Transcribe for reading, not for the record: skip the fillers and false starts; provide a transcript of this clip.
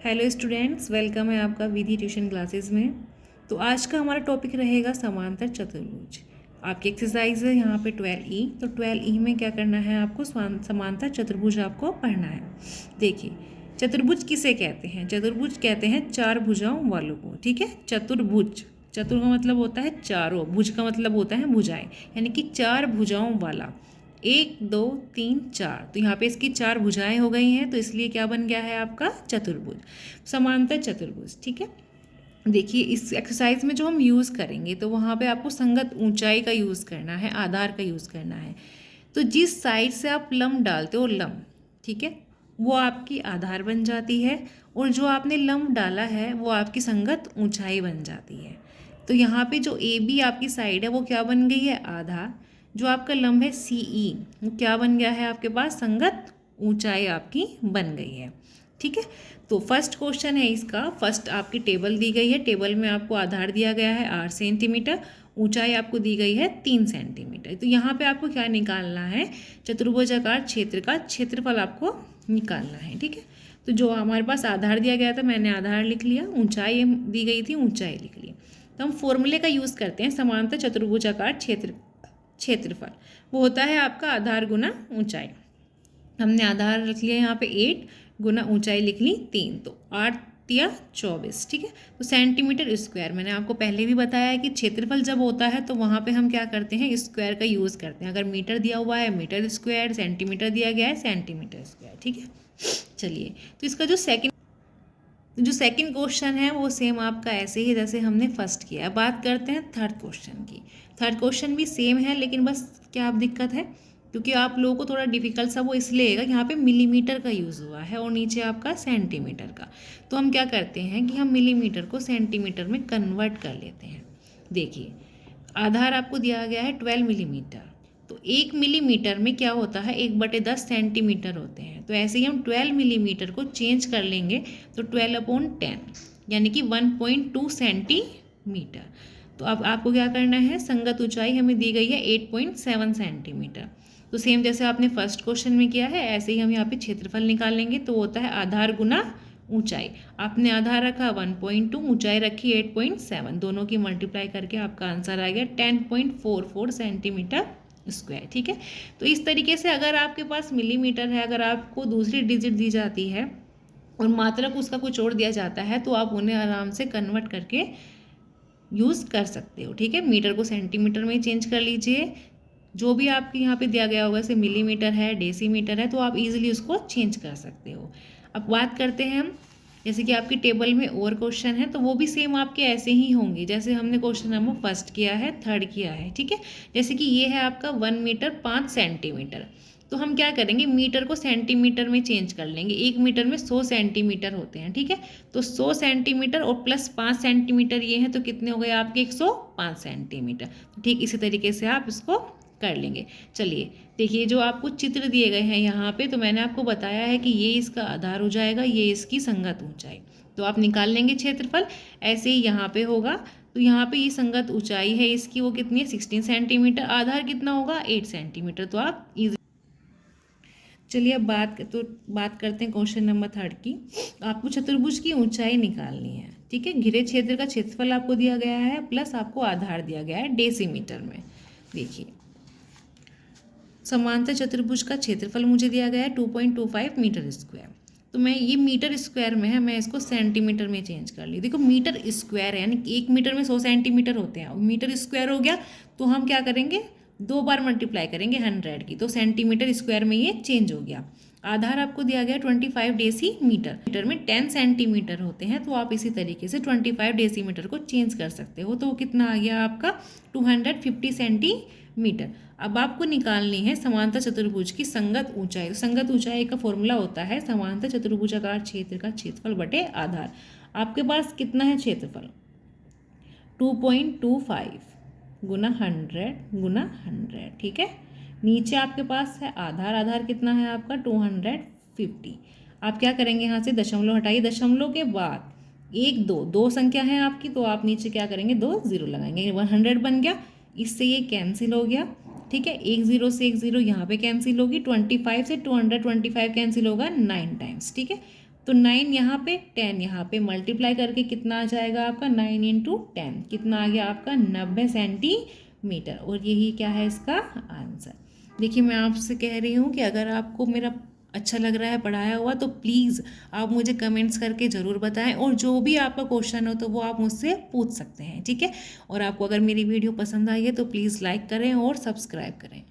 Hello students, welcome है आपका विधि tuition classes में। तो आज का हमारा टॉपिक रहेगा समांतर चतुर्भुज। आपकी एक्सरसाइज है यहाँ पे 12E। तो 12E में क्या करना है, आपको समांतर चतुर्भुज आपको पढ़ना है। देखिए, चतुर्भुज किसे कहते हैं? चतुर्भुज कहते हैं चार भुजाओं वालों को। ठीक है, चतुर्भुज, चतुर का मतलब होता है चारों, भुज का मतलब होता है भुजाएं, यानी कि चार भुजाओं वाला। 1 2 3 4, तो यहाँ पे इसकी चार भुजाएं हो गई हैं, तो इसलिए क्या बन गया है आपका चतुर्भुज, समांतर चतुर्भुज। ठीक है, देखिए इस एक्सरसाइज में जो हम यूज़ करेंगे तो वहाँ पे आपको संगत ऊंचाई का यूज़ करना है, आधार का यूज़ करना है। तो जिस साइड से आप लंब डालते हो, लंब, ठीक है, वो आपकी आधार बन जाती है, और जो आपने लंब डाला है वो आपकी संगत ऊंचाई बन जाती है। तो यहाँ पे जो ए बी आपकी साइड है वो क्या बन गई है, आधार। जो आपका लंब है सी ई, वो क्या बन गया है आपके पास, संगत ऊंचाई आपकी बन गई है। ठीक है, तो फर्स्ट क्वेश्चन है इसका। फर्स्ट आपकी टेबल दी गई है, टेबल में आपको आधार दिया गया है 8 सेंटीमीटर, ऊंचाई आपको दी गई है 3 सेंटीमीटर। तो यहाँ पे आपको क्या निकालना है, चतुर्भुजाकार क्षेत्र का क्षेत्रफल आपको निकालना है। ठीक है, तो जो हमारे पास आधार दिया गया था मैंने आधार लिख लिया, ऊंचाई दी गई थी ऊंचाई लिख ली। तो हम फॉर्मूले का यूज़ करते हैं, समांतर चतुर्भुजाकार क्षेत्रफल, वो होता है आपका आधार गुना ऊंचाई। हमने आधार रख लिया यहाँ पे 8 गुना ऊंचाई लिख ली 3, तो 8 या 24। ठीक है, तो सेंटीमीटर स्क्वायर, मैंने आपको पहले भी बताया है कि क्षेत्रफल जब होता है तो वहाँ पे हम क्या करते हैं, स्क्वायर का यूज़ करते हैं। अगर मीटर दिया हुआ है मीटर स्क्वायर, सेंटीमीटर दिया गया है सेंटीमीटर स्क्वायर। ठीक है, चलिए, तो इसका जो सेकंड क्वेश्चन है वो सेम आपका ऐसे ही जैसे हमने फर्स्ट किया। बात करते हैं थर्ड क्वेश्चन की। थर्ड क्वेश्चन भी सेम है, लेकिन बस क्या आप दिक्कत है, क्योंकि आप लोगों को थोड़ा डिफिकल्ट सा वो इसलिए है, यहाँ पे मिलीमीटर का यूज़ हुआ है और नीचे आपका सेंटीमीटर का। तो हम क्या करते हैं कि हम मिलीमीटर को सेंटीमीटर में कन्वर्ट कर लेते हैं। देखिए, आधार आपको दिया गया है 12 मिलीमीटर, तो 1 मिलीमीटर में क्या होता है, 1/10 सेंटीमीटर होते हैं। तो ऐसे ही हम 12 मिलीमीटर को चेंज कर लेंगे, तो 12/10 यानी कि 1.2 सेंटीमीटर। तो अब आपको क्या करना है, संगत ऊंचाई हमें दी गई है 8.7 सेंटीमीटर। तो सेम जैसे आपने फर्स्ट क्वेश्चन में किया है ऐसे ही हम यहाँ पे क्षेत्रफल निकालेंगे। तो होता है आधार गुना ऊंचाई। आपने आधार रखा 1.2, ऊंचाई रखी 8.7, दोनों की मल्टीप्लाई करके आपका आंसर आ गया 10.44 सेंटीमीटर स्क्वायर। ठीक है, तो इस तरीके से अगर आपके पास मिलीमीटर है, अगर आपको दूसरी डिजिट दी जाती है और मात्रक उसका कुछ और दिया जाता है, तो आप उन्हें आराम से कन्वर्ट करके यूज़ कर सकते हो। ठीक है, मीटर को सेंटीमीटर में चेंज कर लीजिए, जो भी आपके यहाँ पे दिया गया होगा, जैसे मिलीमीटर है, डेसीमीटर है, तो आप इजीली उसको चेंज कर सकते हो। अब बात करते हैं हम, जैसे कि आपकी टेबल में और क्वेश्चन है तो वो भी सेम आपके ऐसे ही होंगे जैसे हमने क्वेश्चन नंबर फर्स्ट किया है, थर्ड किया है। ठीक है, जैसे कि ये है आपका 1 मीटर 5 सेंटीमीटर, तो हम क्या करेंगे, मीटर को सेंटीमीटर में चेंज कर लेंगे। 1 मीटर में 100 सेंटीमीटर होते हैं। ठीक है, तो 100 सेंटीमीटर और प्लस 5 सेंटीमीटर ये हैं, तो कितने हो गए आपके 105 सेंटीमीटर। तो ठीक इसी तरीके से आप इसको कर लेंगे। चलिए देखिए, जो आपको चित्र दिए गए हैं यहाँ पे, तो मैंने आपको बताया है कि ये इसका आधार हो जाएगा, ये इसकी संगत ऊंचाई। तो आप निकाल लेंगे क्षेत्रफल, ऐसे ही यहाँ पे होगा। तो यहाँ पे ये संगत ऊंचाई है इसकी, वो कितनी है 16 सेंटीमीटर, आधार कितना होगा 8 सेंटीमीटर। तो आप इजी, चलिए अब बात करते हैं क्वेश्चन नंबर थर्ड की। आपको चतुर्भुज की ऊंचाई निकालनी है। ठीक है, घिरे क्षेत्र का क्षेत्रफल आपको दिया गया है, प्लस आपको आधार दिया गया है डेसीमीटर में। देखिए, समांतर चतुर्भुज का क्षेत्रफल मुझे दिया गया है 2.25 मीटर स्क्वायर। तो मैं ये मीटर स्क्वायर में है, मैं इसको सेंटीमीटर में चेंज कर ली। देखो मीटर स्क्वायर है, यानी 1 मीटर में 100 सेंटीमीटर होते हैं, मीटर स्क्वायर हो गया तो हम क्या करेंगे, 2 बार मल्टीप्लाई करेंगे 100 की, तो सेंटीमीटर स्क्वायर में ये चेंज हो गया। आधार आपको दिया गया 25 डेसीमीटर, मीटर में 10 सेंटीमीटर होते हैं, तो आप इसी तरीके से 25 डेसीमीटर को चेंज कर सकते हो। तो कितना आ गया आपका 250 सेंटीमीटर। अब आपको निकालनी है समांतर चतुर्भुज की संगत ऊंचाई। तो संगत ऊंचाई का फॉर्मूला होता है समांतर चतुर्भुजाकार क्षेत्र का क्षेत्रफल बटे आधार। आपके पास कितना है क्षेत्रफल, 2.25 गुना 100 गुना 100। ठीक है, नीचे आपके पास है आधार, आधार कितना है आपका 250। आप क्या करेंगे, यहाँ से दशमलव हटाइए, दशमलव के बाद 1 2 2 संख्या है आपकी, तो आप नीचे क्या करेंगे, 2 0 लगाएंगे, 100 बन गया। इससे ये कैंसिल हो गया। ठीक है, 1 0 से 1 0 यहाँ पे कैंसिल होगी, 25 से 225 कैंसिल होगा 9 टाइम्स। ठीक है, तो 9 यहाँ पे 10 यहाँ पे मल्टीप्लाई करके कितना आ जाएगा आपका 9 इंटू 10 कितना आ गया आपका 90 सेंटीमीटर। और यही क्या है इसका आंसर। देखिए मैं आपसे कह रही हूँ कि अगर आपको मेरा अच्छा लग रहा है पढ़ाया हुआ तो प्लीज़ आप मुझे कमेंट्स करके ज़रूर बताएं, और जो भी आपका क्वेश्चन हो तो वो आप मुझसे पूछ सकते हैं, ठीक है। और आपको अगर मेरी वीडियो पसंद आई है तो प्लीज़ लाइक करें और सब्सक्राइब करें।